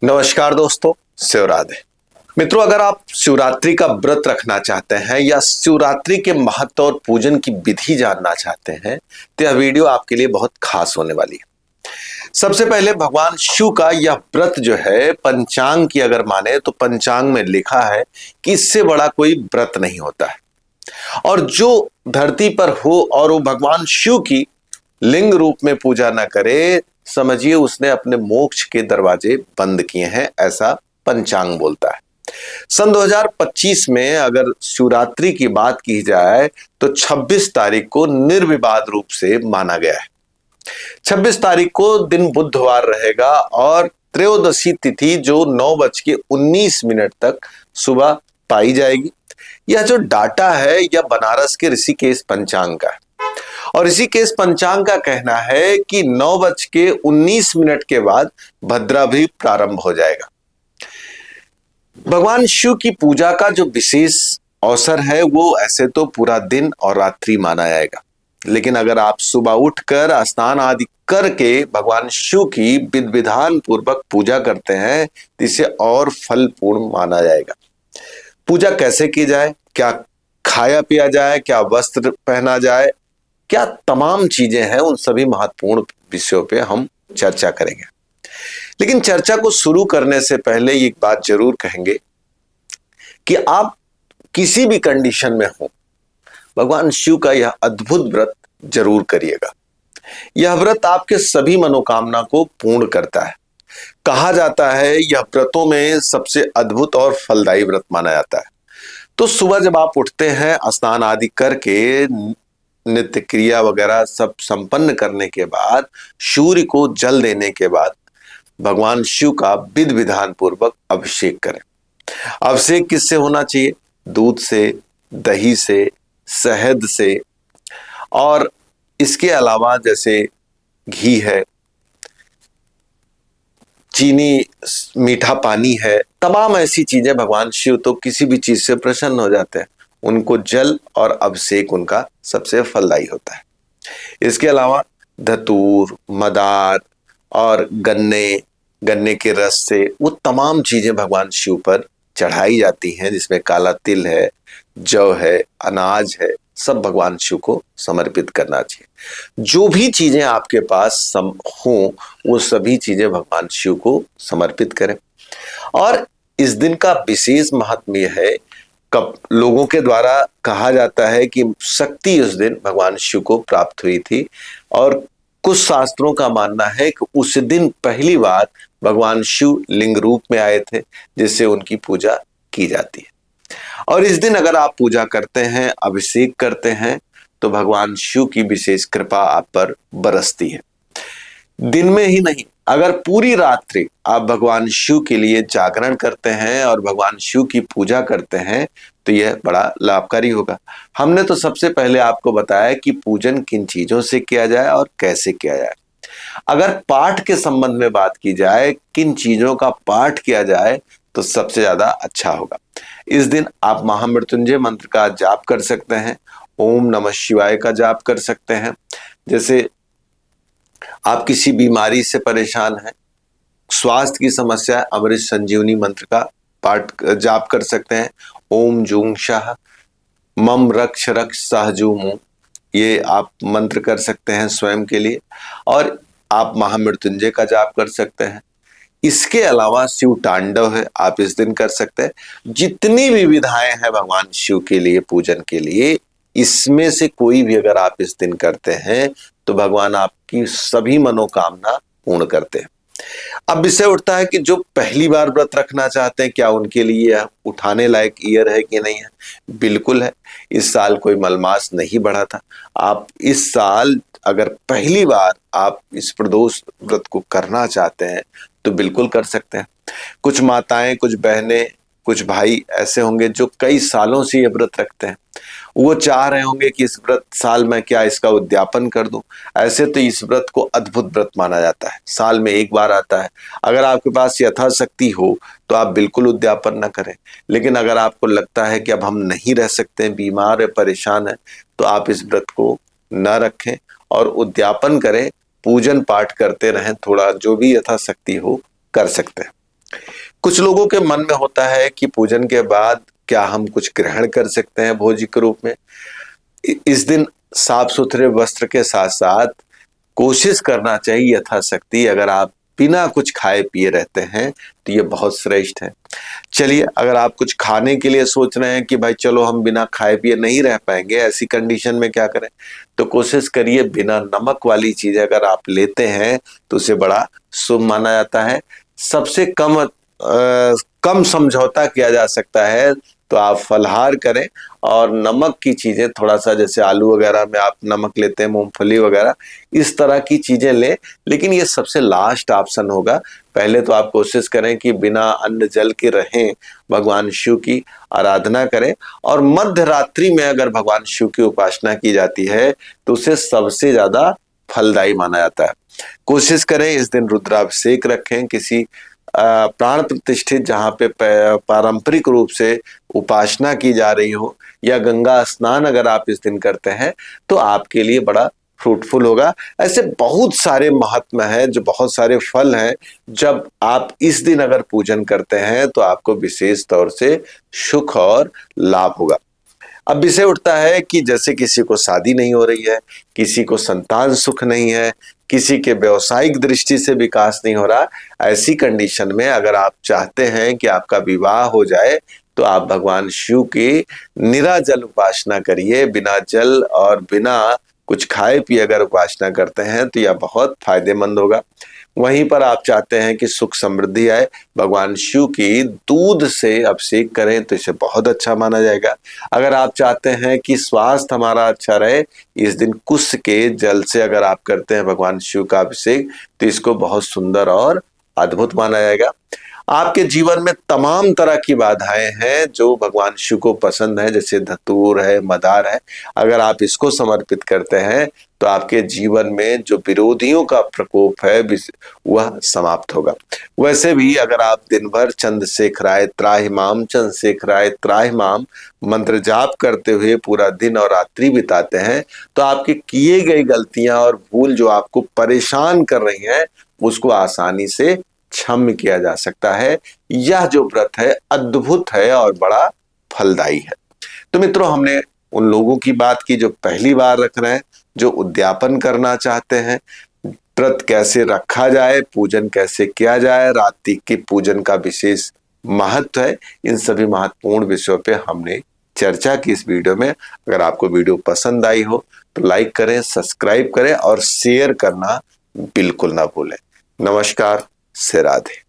नमस्कार दोस्तों, शिव राधे। मित्रों, अगर आप शिवरात्रि का व्रत रखना चाहते हैं या शिवरात्रि के महत्व और पूजन की विधि जानना चाहते हैं तो यह वीडियो आपके लिए बहुत खास होने वाली है। सबसे पहले भगवान शिव का यह व्रत जो है, पंचांग की अगर माने तो पंचांग में लिखा है कि इससे बड़ा कोई व्रत नहीं होता है। और जो धरती पर हो और वो भगवान शिव की लिंग रूप में पूजा न करे, समझिए उसने अपने मोक्ष के दरवाजे बंद किए हैं, ऐसा पंचांग बोलता है। सन 2025 में अगर शिवरात्रि की बात की जाए तो 26 तारीख को निर्विवाद रूप से माना गया है। 26 तारीख को दिन बुधवार रहेगा और त्रयोदशी तिथि जो 9:19 तक सुबह पाई जाएगी। यह जो डाटा है यह बनारस के ऋषिकेश पंचांग का है और ऋषिकेश पंचांग का कहना है कि 9:19 के बाद भद्रा भी प्रारंभ हो जाएगा। भगवान शिव की पूजा का जो विशेष अवसर है वो ऐसे तो पूरा दिन और रात्रि माना जाएगा, लेकिन अगर आप सुबह उठकर स्नान आदि करके भगवान शिव की विधि विधान पूर्वक पूजा करते हैं तो इसे और फलपूर्ण माना जाएगा। पूजा कैसे की जाए, क्या खाया पिया जाए, क्या वस्त्र पहना जाए, क्या तमाम चीजें हैं, उन सभी महत्वपूर्ण विषयों पे हम चर्चा करेंगे। लेकिन चर्चा को शुरू करने से पहले एक बात जरूर कहेंगे कि आप किसी भी कंडीशन में हो, भगवान शिव का यह अद्भुत व्रत जरूर करिएगा। यह व्रत आपके सभी मनोकामना को पूर्ण करता है। कहा जाता है यह व्रतों में सबसे अद्भुत और फलदायी व्रत माना जाता है। तो सुबह जब आप उठते हैं, स्नान आदि करके नित्य क्रिया वगैरह सब संपन्न करने के बाद, सूर्य को जल देने के बाद भगवान शिव का विधि विधान पूर्वक अभिषेक करें। अभिषेक किससे होना चाहिए? दूध से, दही से, शहद से, और इसके अलावा जैसे घी है, चीनी, मीठा पानी है, तमाम ऐसी चीजें। भगवान शिव तो किसी भी चीज से प्रसन्न हो जाते हैं, उनको जल और अभिषेक उनका सबसे फलदायी होता है। इसके अलावा धतूर, मदार और गन्ने के रस से वो तमाम चीजें भगवान शिव पर चढ़ाई जाती हैं, जिसमें काला तिल है, जौ है, अनाज है, सब भगवान शिव को समर्पित करना चाहिए। जो भी चीजें आपके पास हो वो सभी चीजें भगवान शिव को समर्पित करें। और इस दिन का विशेष महत्व यह है, लोगों के द्वारा कहा जाता है कि शक्ति उस दिन भगवान शिव को प्राप्त हुई थी और कुछ शास्त्रों का मानना है कि उस दिन पहली बार भगवान शिव लिंग रूप में आए थे, जिससे उनकी पूजा की जाती है। और इस दिन अगर आप पूजा करते हैं, अभिषेक करते हैं, तो भगवान शिव की विशेष कृपा आप पर बरसती है। दिन में ही नहीं, अगर पूरी रात्रि आप भगवान शिव के लिए जागरण करते हैं और भगवान शिव की पूजा करते हैं तो यह बड़ा लाभकारी होगा। हमने तो सबसे पहले आपको बताया कि पूजन किन चीजों से किया जाए और कैसे किया जाए। अगर पाठ के संबंध में बात की जाए, किन चीजों का पाठ किया जाए तो सबसे ज्यादा अच्छा होगा। इस दिन आप महामृत्युंजय मंत्र का जाप कर सकते हैं, ओम नमः शिवाय का जाप कर सकते हैं। जैसे आप किसी बीमारी से परेशान हैं, स्वास्थ्य की समस्या है, अमृत संजीवनी मंत्र का पाठ जाप कर सकते हैं। ओम जूं शाह मम रक्ष रक्ष सहजूमु, ये आप मंत्र कर सकते हैं स्वयं के लिए। और आप महामृत्युंजय का जाप कर सकते हैं। इसके अलावा शिव तांडव है, आप इस दिन कर सकते हैं। जितनी भी विधाएं हैं भगवान शिव के लिए पूजन के लिए, इसमें से कोई भी अगर आप इस दिन करते हैं तो भगवान आपकी सभी मनोकामना पूर्ण करते हैं। अब विषय उठता है कि जो पहली बार व्रत रखना चाहते हैं, क्या उनके लिए उठाने लायक ईयर है कि नहीं है? बिल्कुल है। इस साल कोई मलमास नहीं बढ़ा था। आप इस साल अगर पहली बार आप इस प्रदोष व्रत को करना चाहते हैं तो बिल्कुल कर सकते हैं। कुछ माताएं, कुछ बहनें, कुछ भाई ऐसे होंगे जो कई सालों से ये व्रत रखते हैं। वो चाह रहे होंगे कि इस व्रत साल में क्या इसका उद्यापन कर दूं। ऐसे तो इस व्रत को अद्भुत व्रत माना जाता है, साल में एक बार आता है। अगर आपके पास यथाशक्ति हो तो आप बिल्कुल उद्यापन न करें, लेकिन अगर आपको लगता है कि अब हम नहीं रह सकते, बीमार है, परेशान है, तो आप इस व्रत को न रखें और उद्यापन करें, पूजन पाठ करते रहें, थोड़ा जो भी यथाशक्ति हो कर सकते हैं। कुछ लोगों के मन में होता है कि पूजन के बाद क्या हम कुछ ग्रहण कर सकते हैं भोज्य के रूप में। इस दिन साफ सुथरे वस्त्र के साथ साथ कोशिश करना चाहिए यथाशक्ति, अगर आप बिना कुछ खाए पिए रहते हैं तो ये बहुत श्रेष्ठ है। चलिए, अगर आप कुछ खाने के लिए सोच रहे हैं कि भाई चलो हम बिना खाए पिए नहीं रह पाएंगे, ऐसी कंडीशन में क्या करें, तो कोशिश करिए बिना नमक वाली चीज अगर आप लेते हैं तो उसे बड़ा शुभ माना जाता है। सबसे कम समझौता किया जा सकता है तो आप फलाहार करें, और नमक की चीजें थोड़ा सा, जैसे आलू वगैरह में आप नमक लेते हैं, मूंगफली वगैरह, इस तरह की चीजें लें, लेकिन ये सबसे लास्ट ऑप्शन होगा। पहले तो आप कोशिश करें कि बिना अन्न जल के रहें, भगवान शिव की आराधना करें, और मध्य रात्रि में अगर भगवान शिव की उपासना की जाती है तो उसे सबसे ज्यादा फलदायी माना जाता है। कोशिश करें इस दिन रुद्राभिषेक रखें, किसी प्राण प्रतिष्ठित जहाँ पे पारंपरिक रूप से उपासना की जा रही हो, या गंगा स्नान अगर आप इस दिन करते हैं तो आपके लिए बड़ा फ्रूटफुल होगा। ऐसे बहुत सारे महात्म है, जो बहुत सारे फल हैं, जब आप इस दिन अगर पूजन करते हैं तो आपको विशेष तौर से सुख और लाभ होगा। अब विषय उठता है कि जैसे किसी को शादी नहीं हो रही है, किसी को संतान सुख नहीं है, किसी के व्यवसायिक दृष्टि से विकास नहीं हो रहा, ऐसी कंडीशन में अगर आप चाहते हैं कि आपका विवाह हो जाए तो आप भगवान शिव की निराजल उपासना करिए। बिना जल और बिना कुछ खाए पिए अगर उपासना करते हैं तो यह बहुत फायदेमंद होगा। वहीं पर आप चाहते हैं कि सुख समृद्धि आए, भगवान शिव की दूध से अभिषेक करें तो इसे बहुत अच्छा माना जाएगा। अगर आप चाहते हैं कि स्वास्थ्य हमारा अच्छा रहे, इस दिन कुश के जल से अगर आप करते हैं भगवान शिव का अभिषेक तो इसको बहुत सुंदर और अद्भुत माना जाएगा। आपके जीवन में तमाम तरह की बाधाएं हैं जो भगवान शिव को पसंद है, जैसे धतूर है, मदार है, अगर आप इसको समर्पित करते हैं तो आपके जीवन में जो विरोधियों का प्रकोप है वह समाप्त होगा। वैसे भी अगर आप दिन भर चंद्रशेखराय त्राहिमाम, चंद्रशेखराय त्राहिमाम मंत्र जाप करते हुए पूरा दिन और रात्रि बिताते हैं तो आपके किए गई गलतियां और भूल जो आपको परेशान कर रही हैं उसको आसानी से क्षम्य किया जा सकता है। यह जो व्रत है अद्भुत है और बड़ा फलदायी है। तो मित्रों, हमने उन लोगों की बात की जो पहली बार रख रहे हैं, जो उद्यापन करना चाहते हैं, व्रत कैसे रखा जाए, पूजन कैसे किया जाए, रात्रि के पूजन का विशेष महत्व है, इन सभी महत्वपूर्ण विषयों पे हमने चर्चा की इस वीडियो में। अगर आपको वीडियो पसंद आई हो तो लाइक करें, सब्सक्राइब करें और शेयर करना बिल्कुल ना भूलें। नमस्कार, से राधे।